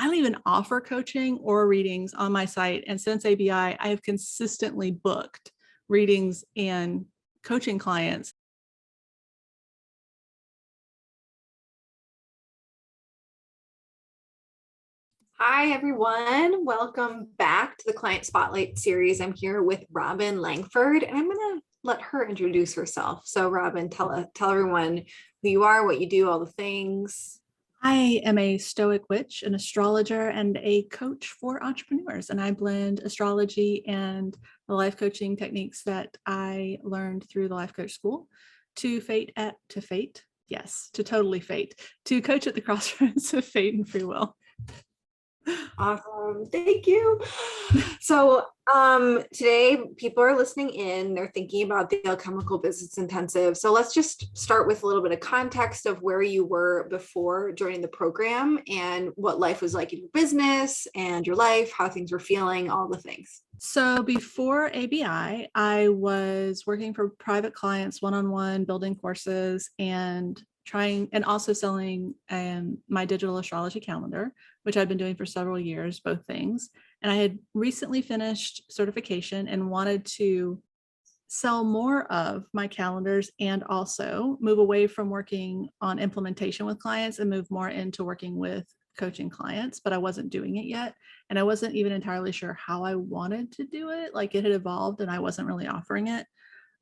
I don't even offer coaching or readings on my site. And since ABI, I have consistently booked readings and coaching clients. Hi, everyone. Welcome back to the Client Spotlight series. I'm here with Robin Langford, and I'm going to let her introduce herself. So, Robin, tell everyone who you are, what you do, all the things. I am a Stoic witch, an astrologer, and a coach for entrepreneurs. And I blend astrology and the life coaching techniques that I learned through the life coach school to totally fate, to coach at the crossroads of fate and free will. Awesome. Thank you. So today people are listening in, they're thinking about the Alchemical Business Intensive. So let's just start with a little bit of context of where you were before joining the program and what life was like in your business and your life, how things were feeling, all the things. So before ABI, I was working for private clients, one-on-one, building courses and also selling my digital astrology calendar, which I've been doing for several years, both things. And I had recently finished certification and wanted to sell more of my calendars and also move away from working on implementation with clients and move more into working with coaching clients, but I wasn't doing it yet. And I wasn't even entirely sure how I wanted to do it. Like it had evolved and I wasn't really offering it.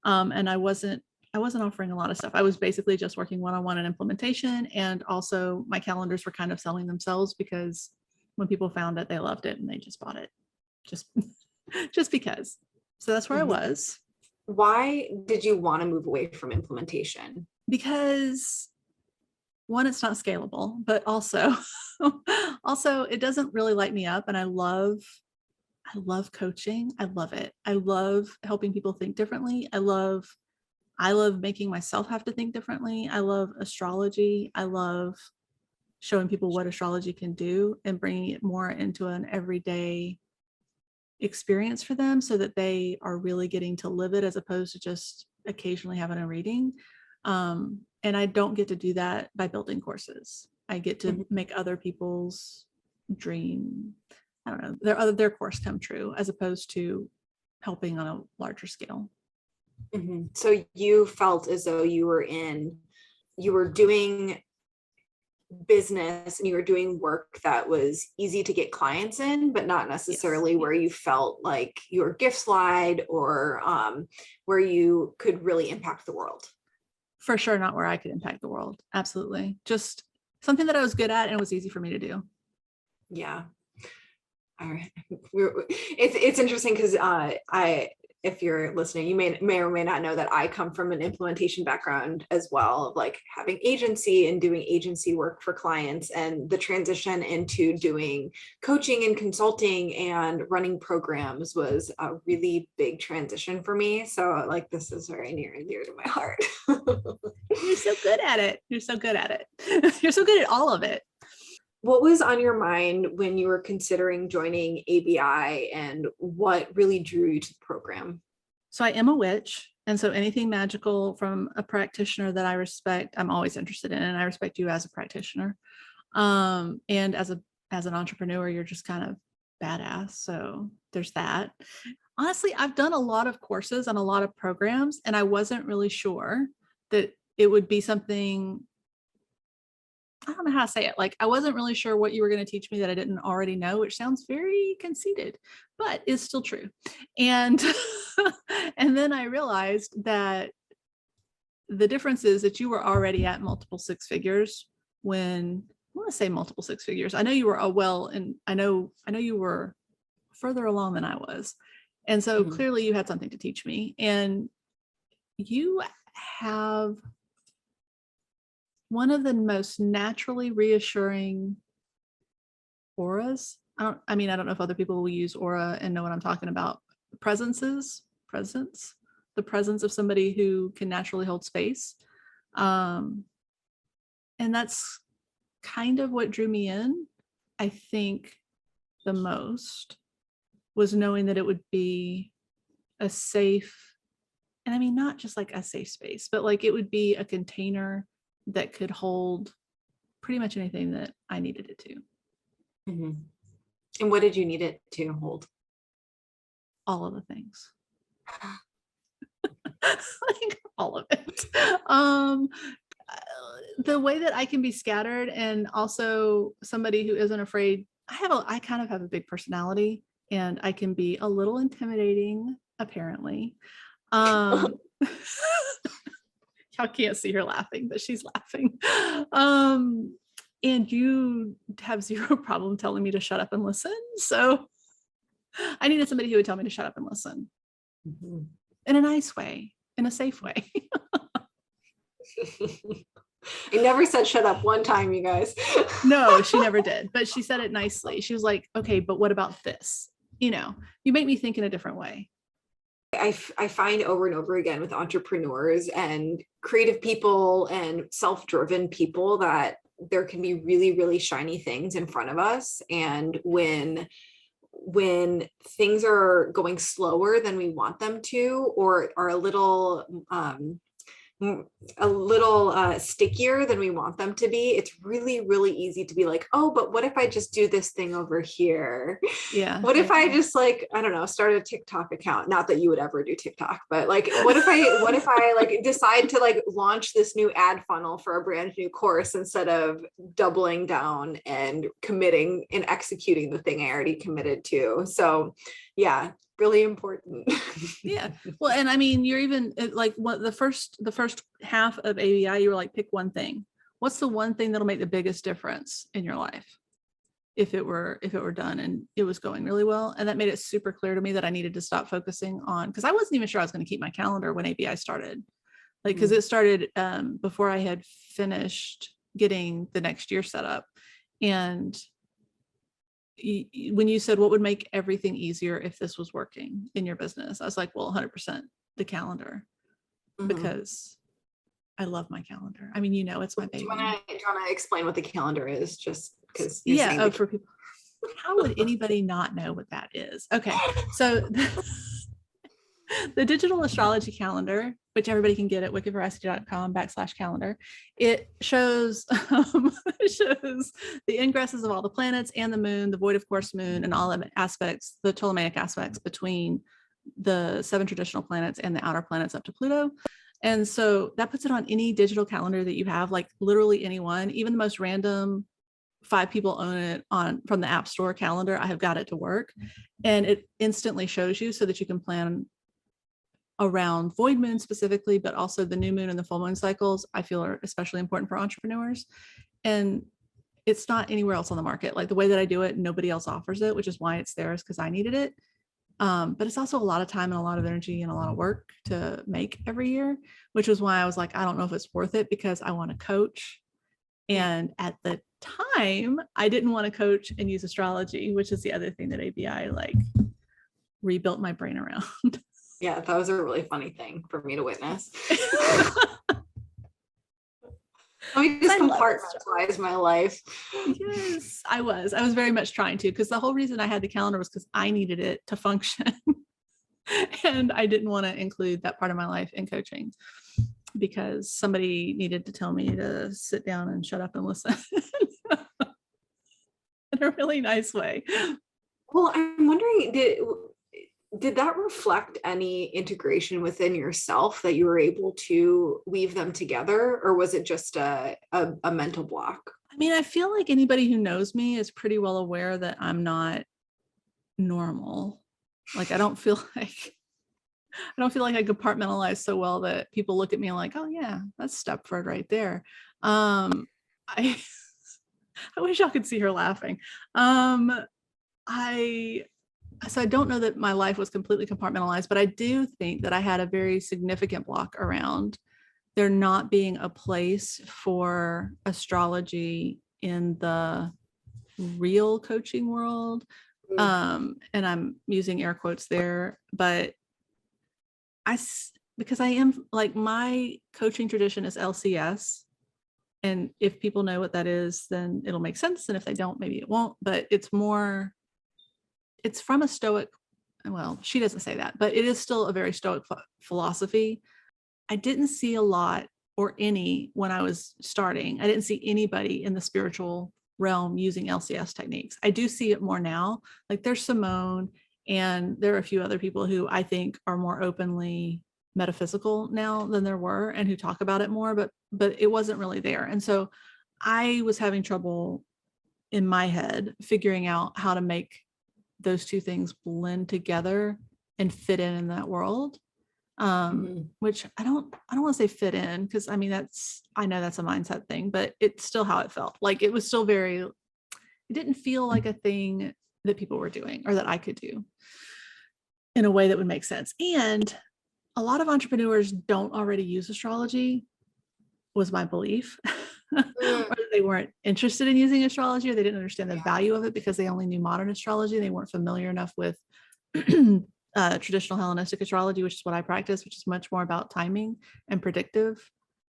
And I wasn't offering a lot of stuff. I was basically just working one-on-one in implementation. And also my calendars were kind of selling themselves because when people found it, they loved it and they just bought it just because. So that's where I was. Why did you want to move away from implementation? Because one, it's not scalable, but also it doesn't really light me up. And I love coaching. I love it. I love helping people think differently. I love making myself have to think differently. I love astrology. I love showing people what astrology can do and bringing it more into an everyday experience for them so that they are really getting to live it as opposed to just occasionally having a reading. And I don't get to do that by building courses. I get to make other people's dream, I don't know, their course come true as opposed to helping on a larger scale. So you felt as though you were doing business and you were doing work that was easy to get clients in, but not necessarily where you felt like your gifts lied or where you could really impact the world. For sure, not where I could impact the world. Absolutely. Just something that I was good at and it was easy for me to do. Yeah. All right. It's interesting because if you're listening, you may or may not know that I come from an implementation background as well, of like having agency and doing agency work for clients, and the transition into doing coaching and consulting and running programs was a really big transition for me. So like, this is very near and dear to my heart. You're so good at it. You're so good at it. You're so good at all of it. What was on your mind when you were considering joining ABI, and what really drew you to the program? So I am a witch. And so anything magical from a practitioner that I respect, I'm always interested in. And I respect you as a practitioner. And as an entrepreneur, you're just kind of badass. So there's that. Honestly, I've done a lot of courses on a lot of programs, and I wasn't really sure that it would be something, I don't know how to say it. Like, I wasn't really sure what you were going to teach me that I didn't already know, which sounds very conceited, but is still true. And, and then I realized that the difference is that you were already at multiple six figures when, I want to say multiple six figures. I know you were and I know you were further along than I was. And so clearly you had something to teach me, and you have one of the most naturally reassuring auras. I don't know if other people will use aura and know what I'm talking about. The presence, the presence of somebody who can naturally hold space. And that's kind of what drew me in, I think, the most, was knowing that it would be a safe, and I mean, not just like a safe space, but like it would be a container that could hold pretty much anything that I needed it to. Mhm. And what did you need it to hold? All of the things. Like all of it. Um, the way that I can be scattered, and also somebody who isn't afraid. I kind of have a big personality, and I can be a little intimidating, apparently. Um, y'all can't see her laughing, but she's laughing. And you have zero problem telling me to shut up and listen. So I needed somebody who would tell me to shut up and listen Mhm. in a nice way, in a safe way. I never said shut up one time, you guys. No, she never did, but she said it nicely. She was like, okay, but what about this? You make me think in a different way. I find over and over again with entrepreneurs and creative people and self-driven people that there can be really, really shiny things in front of us. And when things are going slower than we want them to, or are a little stickier than we want them to be, it's really, really easy to be like, oh, but what if I just do this thing over here? Yeah. What if I just, like, I don't know, start a TikTok account? Not that you would ever do TikTok, but like, what if I like decide to like launch this new ad funnel for a brand new course instead of doubling down and committing and executing the thing I already committed to? So yeah, really important. Yeah. Well, and I mean, you're even like what the first half of ABI, you were like, pick one thing. What's the one thing that'll make the biggest difference in your life if it were done and it was going really well? And that made it super clear to me that I needed to stop focusing on, because I wasn't even sure I was going to keep my calendar when ABI started. Like, because it started before I had finished getting the next year set up. And when you said what would make everything easier if this was working in your business, I was like, well, 100% the calendar, because I love my calendar. I mean, it's my baby. Do you want to explain what the calendar is? Just because for people, how would anybody not know what that is? Okay, so the digital astrology calendar, which everybody can get at wickedveracity.com/calendar, it shows shows the ingresses of all the planets and the moon, the void of course moon, and all of aspects, the Ptolemaic aspects between the 7 traditional planets and the outer planets up to Pluto. And so that puts it on any digital calendar that you have, like literally anyone, even the most random 5 people own it from the App Store calendar. I have got it to work, and it instantly shows you so that you can plan around void moon specifically, but also the new moon and the full moon cycles, I feel are especially important for entrepreneurs. And it's not anywhere else on the market. Like the way that I do it, nobody else offers it, which is why it's theirs, because I needed it. But it's also a lot of time and a lot of energy and a lot of work to make every year, which was why I was like, I don't know if it's worth it, because I want to coach. And at the time, I didn't want to coach and use astrology, which is the other thing that ABI like rebuilt my brain around. Yeah, that was a really funny thing for me to witness. Let me just compartmentalize my life. Yes, I was very much trying to, because the whole reason I had the calendar was because I needed it to function. And I didn't want to include that part of my life in coaching, because somebody needed to tell me to sit down and shut up and listen in a really nice way. Well, I'm wondering, did that reflect any integration within yourself that you were able to weave them together, or was it just a mental block? I mean, I feel like anybody who knows me is pretty well aware that I'm not normal. Like, I don't feel like I compartmentalize so well that people look at me like, oh yeah, that's Stepford right there. I I wish y'all could see her laughing. So I don't know that my life was completely compartmentalized, but I do think that I had a very significant block around there not being a place for astrology in the real coaching world. And I'm using air quotes there, but because I am like, my coaching tradition is LCS. And if people know what that is, then it'll make sense. And if they don't, maybe it won't, but it's from a Stoic, well, she doesn't say that, but it is still a very Stoic philosophy. I didn't see a lot or any when I was starting. I didn't see anybody in the spiritual realm using LCS techniques. I do see it more now. Like there's Simone, and there are a few other people who I think are more openly metaphysical now than there were, and who talk about it more, but it wasn't really there. And so I was having trouble in my head figuring out how to make those two things blend together and fit in that world. Which I don't want to say fit in, because I mean, I know that's a mindset thing, but it's still how it felt. Like it was still it didn't feel like a thing that people were doing or that I could do in a way that would make sense. And a lot of entrepreneurs don't already use astrology, was my belief. Or they weren't interested in using astrology, or they didn't understand the value of it because they only knew modern astrology. They weren't familiar enough with traditional Hellenistic astrology, which is what I practice, which is much more about timing and predictive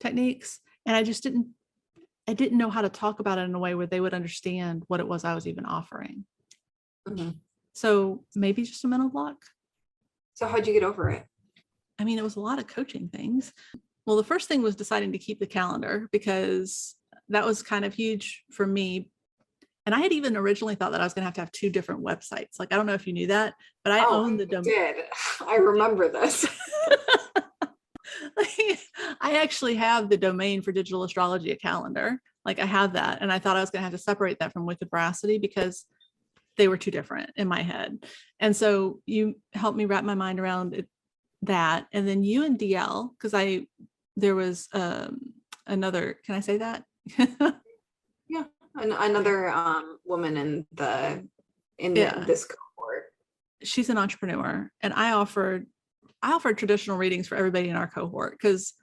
techniques. And I didn't know how to talk about it in a way where they would understand what it was I was even offering. So maybe just a mental block. So how'd you get over it? I mean, it was a lot of coaching things. Well, the first thing was deciding to keep the calendar, because that was kind of huge for me. And I had even originally thought that I was going to have two different websites. Like, I don't know if you knew that, but I own the domain. Did. I remember this. I actually have the domain for Digital Astrology, a calendar. Like I have that. And I thought I was going to have to separate that from Wicked Veracity because they were too different in my head. And so you helped me wrap my mind around that. And then you and DL, because there was another, can I say that? Yeah. Another woman in this cohort. She's an entrepreneur, and I offered traditional readings for everybody in our cohort because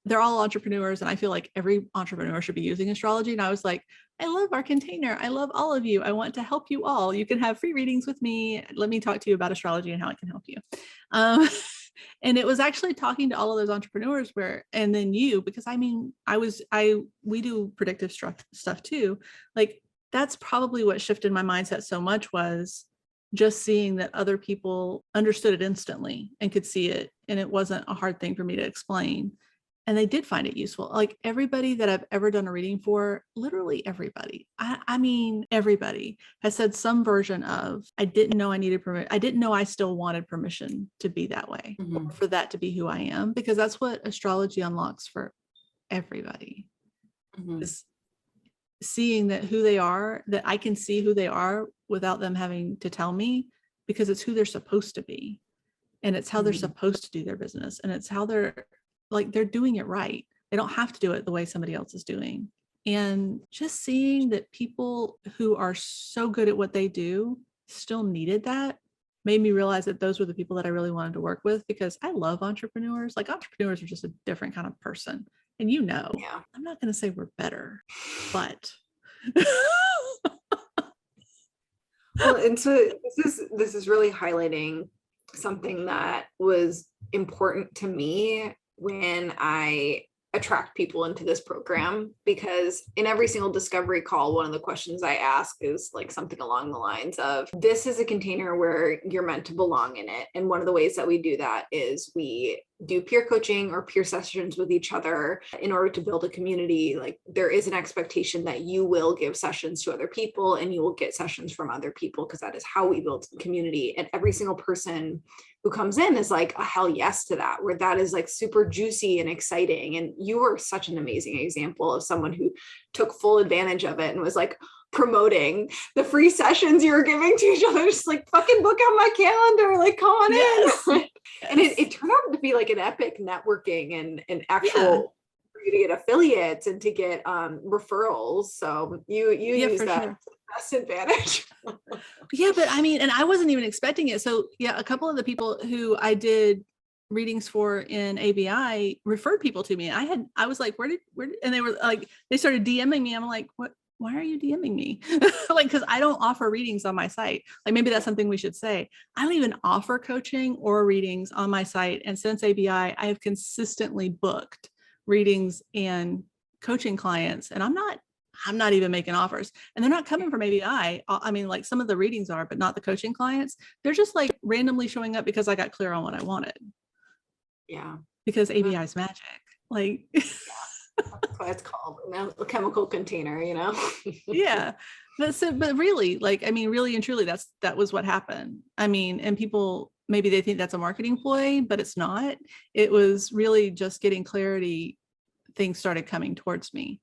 they're all entrepreneurs, and I feel like every entrepreneur should be using astrology. And I was like, I love our container. I love all of you. I want to help you all. You can have free readings with me. Let me talk to you about astrology and how it can help you. And it was actually talking to all of those entrepreneurs and then you, because I mean, we do predictive stuff too. Like that's probably what shifted my mindset so much, was just seeing that other people understood it instantly and could see it. And it wasn't a hard thing for me to explain. And they did find it useful. Like everybody that I've ever done a reading for, literally everybody, I mean, everybody has said some version of, I didn't know I needed permission. I didn't know I still wanted permission to be that way, or for that to be who I am, because that's what astrology unlocks for everybody. Is seeing that who they are, that I can see who they are without them having to tell me, because it's who they're supposed to be. And it's how they're supposed to do their business. And it's how they're doing it right. They don't have to do it the way somebody else is doing. And just seeing that people who are so good at what they do still needed that made me realize that those were the people that I really wanted to work with, because I love entrepreneurs. Like entrepreneurs are just a different kind of person. And I'm not going to say we're better, but. Well, and so this is really highlighting something that was important to me when I attract people into this program, because in every single discovery call, one of the questions I ask is like something along the lines of, this is a container where you're meant to belong in it. And one of the ways that we do that is we do peer coaching or peer sessions with each other in order to build a community. Like there is an expectation that you will give sessions to other people and you will get sessions from other people, because that is how we build community. And every single person who comes in is like a hell yes to that, where that is like super juicy and exciting. And you were such an amazing example of someone who took full advantage of it and was like promoting the free sessions you were giving to each other, just like fucking book out my calendar, like come on in. And it turned out to be like an epic networking and actual for you to get affiliates and to get referrals. So you use that to the best advantage. Yeah, but I mean, and I wasn't even expecting it. So yeah, a couple of the people who I did readings for in ABI referred people to me. I was like, where did, and they were like, they started DMing me. I'm like, what? Why are you DMing me? Like, because I don't offer readings on my site. Like maybe that's something we should say. I don't even offer coaching or readings on my site. And since ABI, I have consistently booked readings and coaching clients. And I'm not even making offers. And they're not coming from ABI. I mean, like some of the readings are, but not the coaching clients. They're just like randomly showing up because I got clear on what I wanted. Yeah. Because ABI is magic. Like, That's why it's called an alchemical container, you know? Yeah. But really, like, I mean, really and truly, that was what happened. I mean, and people, maybe they think that's a marketing ploy, but it's not. It was really just getting clarity. Things started coming towards me.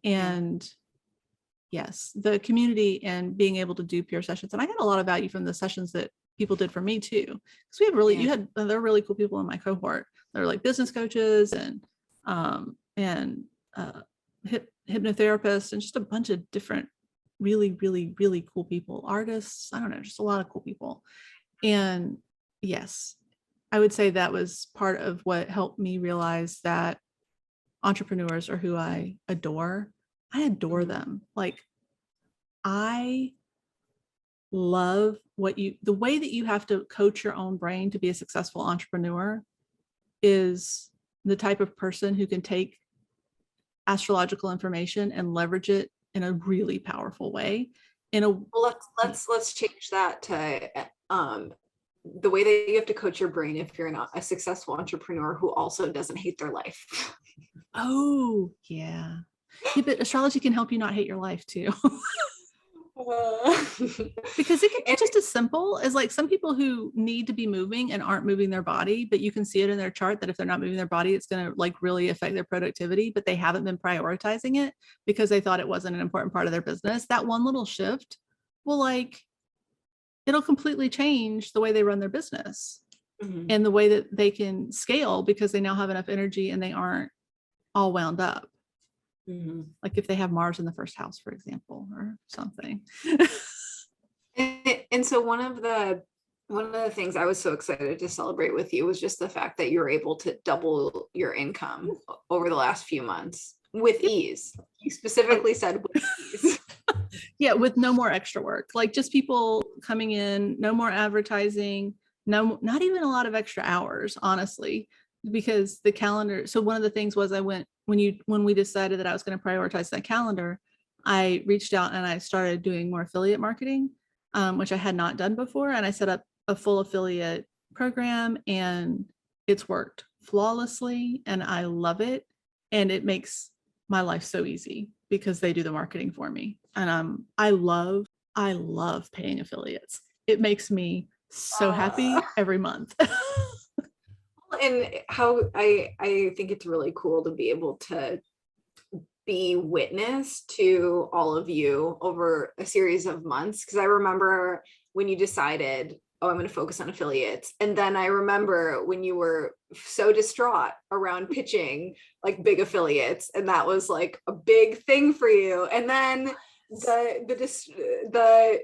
And yes, the community and being able to do peer sessions. And I got a lot of value from the sessions that people did for me too. Because we have really, there are really cool people in my cohort. They're like business coaches and hypnotherapists and just a bunch of different really, really, really cool people, artists. I don't know, just a lot of cool people. And yes, I would say that was part of what helped me realize that entrepreneurs are who I adore. I adore them. Like, I love the way that you have to coach your own brain to be a successful entrepreneur is the type of person who can take astrological information and leverage it in a really powerful way. Well, let's change that to the way that you have to coach your brain if you're not a successful entrepreneur who also doesn't hate their life. Oh, yeah. Yeah, but astrology can help you not hate your life too. Because it can be just as simple as like some people who need to be moving and aren't moving their body, but you can see it in their chart that if they're not moving their body, it's going to like really affect their productivity, but they haven't been prioritizing it because they thought it wasn't an important part of their business. That one little shift will like, it'll completely change the way they run their business and the way that they can scale because they now have enough energy and they aren't all wound up. Like if they have Mars in the first house, for example, or something. And so one of the things I was so excited to celebrate with you was just the fact that you were able to double your income over the last few months with ease. You specifically said with ease. Yeah, with no more extra work, like just people coming in, no more advertising, not even a lot of extra hours, honestly, because the calendar. So one of the things was when we decided that I was going to prioritize that calendar, I reached out and I started doing more affiliate marketing, which I had not done before. And I set up a full affiliate program and it's worked flawlessly and I love it. And it makes my life so easy because they do the marketing for me. And I love paying affiliates. It makes me so happy every month. And how I think it's really cool to be able to be witness to all of you over a series of months. Because I remember when you decided, oh, I'm going to focus on affiliates. And then I remember when you were so distraught around pitching like big affiliates. And that was like a big thing for you. And then the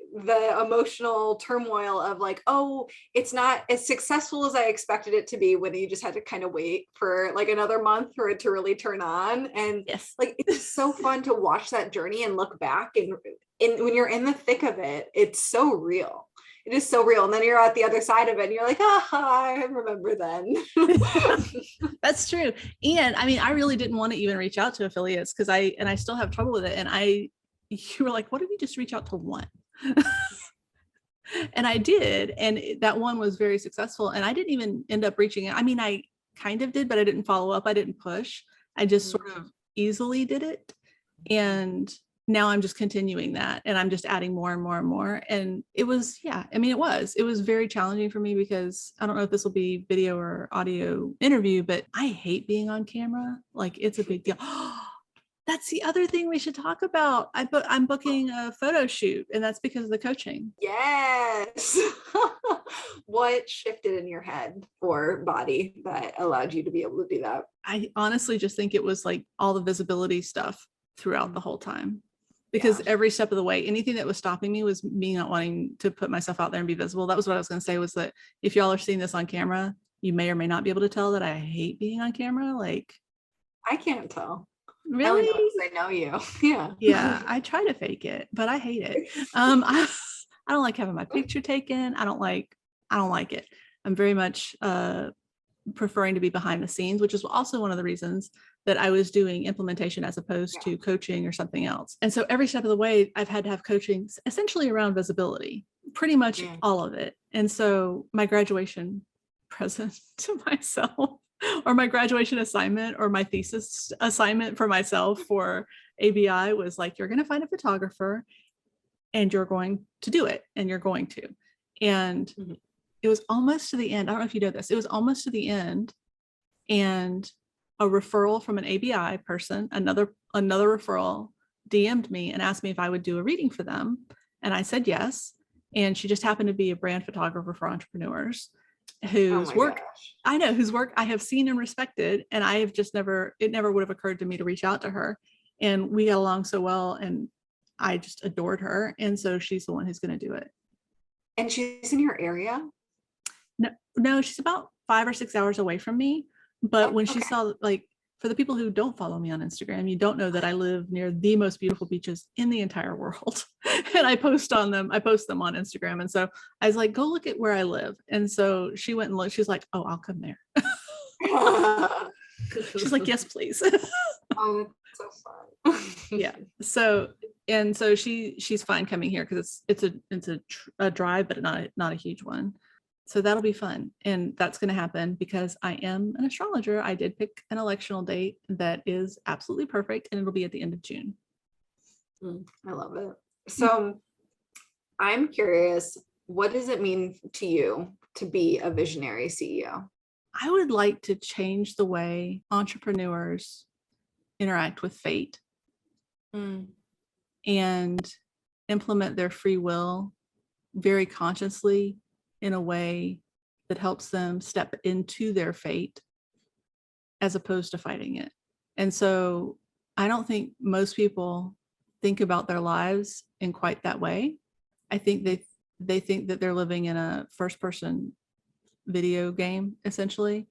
emotional turmoil of like, oh, it's not as successful as I expected it to be, when you just had to kind of wait for like another month for it to really turn on. And like, it's so fun to watch that journey and look back, and when you're in the thick of it, it's so real. It is so real. And then you're at the other side of it and you're like, I remember then. That's true. And I mean, I really didn't want to even reach out to affiliates because I still have trouble with it. And you were like, what if we just reach out to one? And I did. And that one was very successful. And I didn't even end up reaching out. I mean, I kind of did, but I didn't follow up. I didn't push. I just sort of easily did it. And now I'm just continuing that. And I'm just adding more and more and more. And it was, it was very challenging for me because I don't know if this will be video or audio interview, but I hate being on camera. Like, it's a big deal. That's the other thing we should talk about. I'm booking a photo shoot, and that's because of the coaching. Yes. What shifted in your head or body that allowed you to be able to do that? I honestly just think it was like all the visibility stuff throughout the whole time, because every step of the way, anything that was stopping me was me not wanting to put myself out there and be visible. That was what I was going to say, was that if y'all are seeing this on camera, you may or may not be able to tell that I hate being on camera. Like, I can't tell. Really? I know you. Yeah. Yeah. I try to fake it, but I hate it. I don't like having my picture taken. I don't like it. I'm very much preferring to be behind the scenes, which is also one of the reasons that I was doing implementation as opposed to coaching or something else. And so every step of the way, I've had to have coaching essentially around visibility, pretty much all of it. And so my graduation present to myself or my graduation assignment or my thesis assignment for myself for ABI was like, you're going to find a photographer and you're going to do it, and you're going to. And it was almost to the end. I don't know if you know this. It was almost to the end, and a referral from an ABI person, another referral, DM'd me and asked me if I would do a reading for them. And I said yes. And she just happened to be a brand photographer for entrepreneurs whose work I have seen and respected. And I have just it never would have occurred to me to reach out to her. And we got along so well, and I just adored her. And so she's the one who's going to do it. And she's in your area? No, she's about 5 or 6 hours away from me. But when she saw, like, for the people who don't follow me on Instagram, you don't know that I live near the most beautiful beaches in the entire world. And I post them on Instagram. And so I was like, go look at where I live. And so she went and looked. She's like, oh, I'll come there. She's like, yes, please. Oh, that's so fun. Yeah. So she's fine coming here because it's a drive, but not a huge one. So that'll be fun. And that's going to happen because I am an astrologer. I did pick an electional date that is absolutely perfect, and it'll be at the end of June. I love it. So I'm curious, what does it mean to you to be a visionary CEO? I would like to change the way entrepreneurs interact with fate and implement their free will very consciously in a way that helps them step into their fate as opposed to fighting it. And so I don't think most people think about their lives in quite that way. I think they think that they're living in a first-person video game, essentially.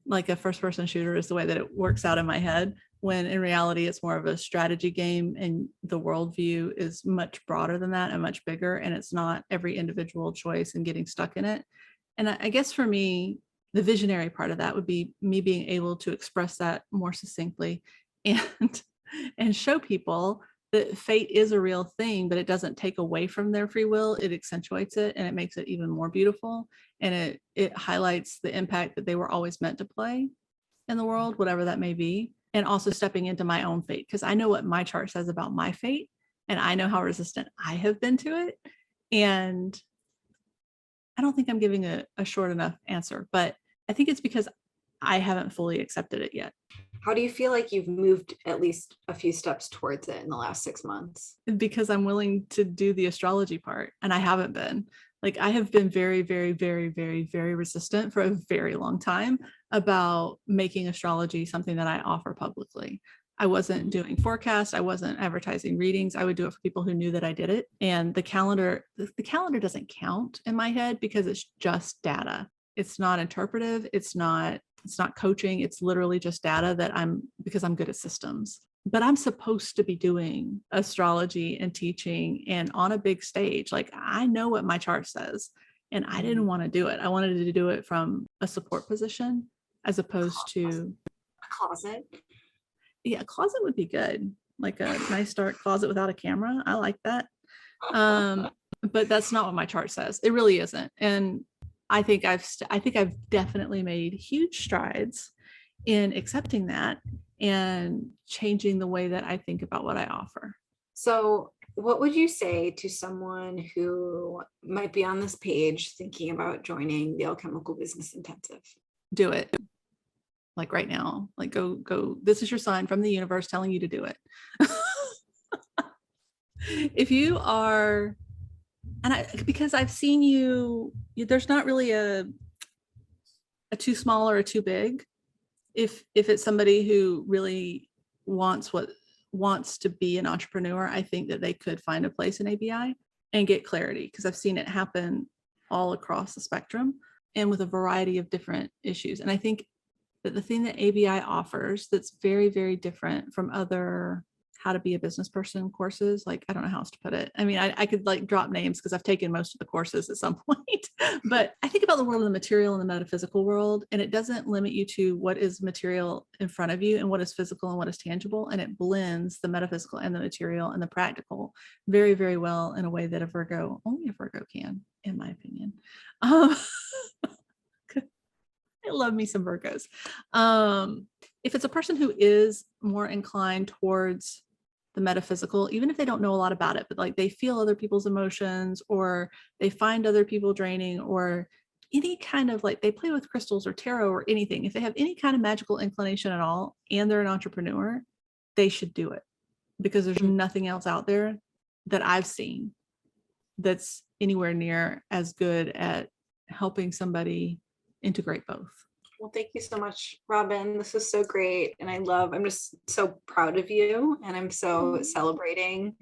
Like a first-person shooter is the way that it works out in my head, when in reality it's more of a strategy game, and the worldview is much broader than that and much bigger, and it's not every individual choice and getting stuck in it. And I guess for me, the visionary part of that would be me being able to express that more succinctly and show people that fate is a real thing, but it doesn't take away from their free will. It accentuates it, and it makes it even more beautiful. And it highlights the impact that they were always meant to play in the world, whatever that may be. And also stepping into my own fate, because I know what my chart says about my fate, and I know how resistant I have been to it. And I don't think I'm giving a short enough answer, but I think it's because I haven't fully accepted it yet. How do you feel like you've moved at least a few steps towards it in the last 6 months? Because I'm willing to do the astrology part, and I haven't been. Like, I have been very, very, very, very, very resistant for a very long time about making astrology something that I offer publicly. I wasn't doing forecasts. I wasn't advertising readings. I would do it for people who knew that I did it. And the calendar doesn't count in my head because it's just data. It's not interpretive. It's not coaching. It's literally just data because I'm good at systems. But I'm supposed to be doing astrology and teaching and on a big stage. Like, I know what my chart says, and I didn't want to do it. I wanted to do it from a support position as opposed to a closet. Yeah, a closet would be good. Like a nice dark closet without a camera. I like that. But that's not what my chart says. It really isn't. And I think I've definitely made huge strides in accepting that and changing the way that I think about what I offer. So what would you say to someone who might be on this page thinking about joining the Alchemical Business Intensive? Do it. Like right now. Like go. This is your sign from the universe telling you to do it. If you are, because I've seen you, there's not really a too small or a too big. If it's somebody who really wants to be an entrepreneur, I think that they could find a place in ABI and get clarity, because I've seen it happen all across the spectrum and with a variety of different issues. And I think that the thing that ABI offers that's very, very different from other how to be a business person courses, like, I don't know how else to put it. I mean, I could like drop names because I've taken most of the courses at some point, but I think about the world of the material and the metaphysical world, and it doesn't limit you to what is material in front of you and what is physical and what is tangible. And it blends the metaphysical and the material and the practical very, very well in a way that only a Virgo can, in my opinion. I love me some Virgos. If it's a person who is more inclined towards the metaphysical, even if they don't know a lot about it, but like they feel other people's emotions, or they find other people draining, or any kind of like they play with crystals or tarot or anything, if they have any kind of magical inclination at all and they're an entrepreneur, they should do it, because there's nothing else out there that I've seen that's anywhere near as good at helping somebody integrate both. Well, thank you so much, Robin. This is so great. And I'm just so proud of you. And I'm so celebrating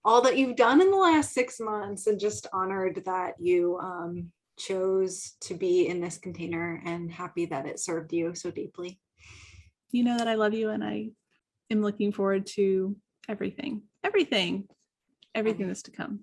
all that you've done in the last 6 months, and just honored that you chose to be in this container, and happy that it served you so deeply. You know that I love you, and I am looking forward to everything that's to come.